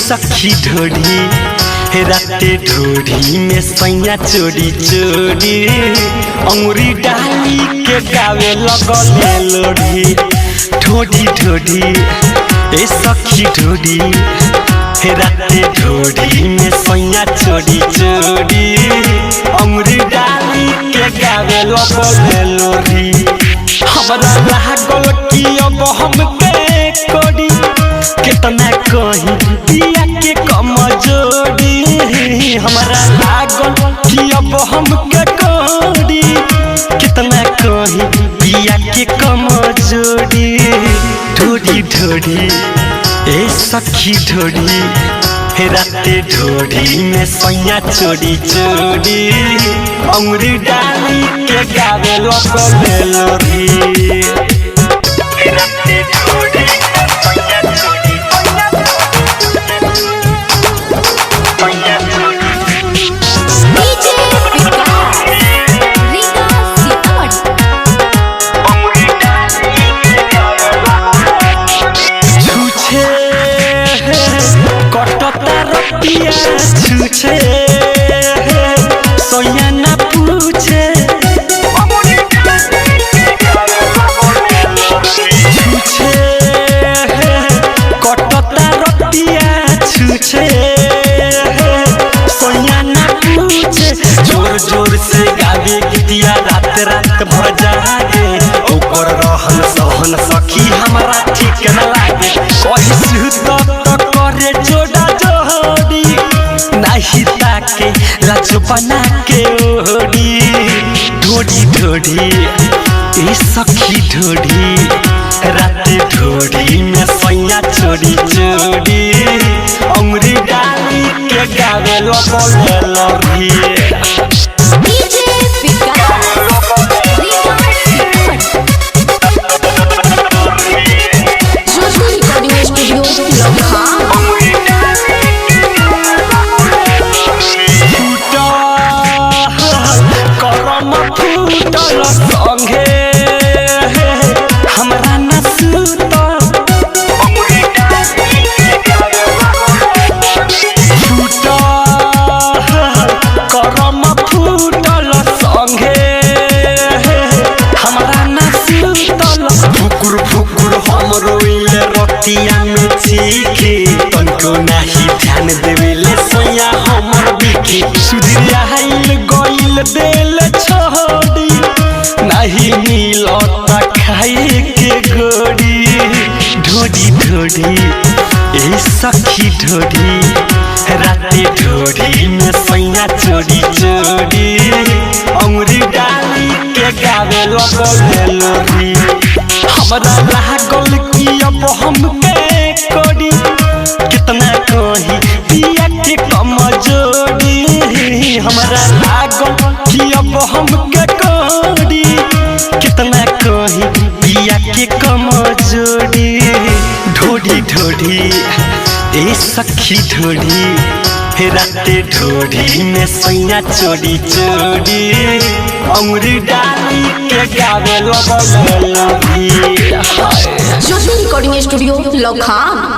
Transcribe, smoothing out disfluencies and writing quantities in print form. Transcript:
सखी ढोढ़ी राते ढोढ़ी में सैया चोरी चोरी अंगुरी डाली के गावे लगले लोढ़ी। ढोढ़ी ढोढ़ी ए सखी ढोढ़ी राते ढोढ़ी में सैया चोरी चोरी अंगुरी डाली के गावे लगले लोढ़ी। हमरा लागल कि अब हमके कोड़ी कितना कहीं पिया के कमजोरी। हमरा लागल कि अब हमके कोड़ी कितना कहीं पिया के कमजोरी। ढोढ़ी ढोढ़ी ए सखी ढोढ़ी राते ढोढ़ी में सैया चोरी चोरी अंगुरी डाली के गावे लगले लोढ़ी। राते ढोढ़ी सैया चोरी सैया चोरी अंगुरी डाली के गावे छूछे कटता रतिया छूछे सैया ना पूछे छूछे कटता रतिया छूछे सैया ना पूछे। जोर जोर से गावे गीतिया रात रात भर जागे ओकर रहन सहन सखी हमरा ठीक न लागे। कहीं सुत करे जोड़ा जोड़ी नहीं ताके राजू बना के ओढ़ी। ढोढ़ी ढोढ़ी ए सखी ढोढ़ी राते ढोढ़ी में सैया चोरी चोरी अंगुरी डाली के गावे लगले लोढ़ी। संगे हमरा न सूत फूट करम फूटल संगे हमरा न सूतल। फुकुर फुकुर हम रोइले रतिया में चीखी तनको नाही ध्यान देवेले सैया हमर बिखी। सुधिया हाइल गइल देल छोड़ी नहीं मिलता खाए के गोड़ी। ढोढ़ी ढोढ़ी ए सखी ढोढ़ी राते ढोढ़ी में सैया चोरी चोरी अंगुरी डाली के गावे लगले लोढ़ी। हमरा लागल कि अब हमके कोड़ी कितना कहीं पिया के कमजोरी। हमरा लागल कि अब हमके कोड़ी कितना कहीं पिया के कमजोरी। ढोढ़ी ढोढ़ी ए सखी ढोढ़ी राते ढोढ़ी में सैया चोरी चोरी अंगुरी डाली के गावे लगले लोढ़ी। ज्योति रिकॉर्डिंग स्टूडियो लखाम।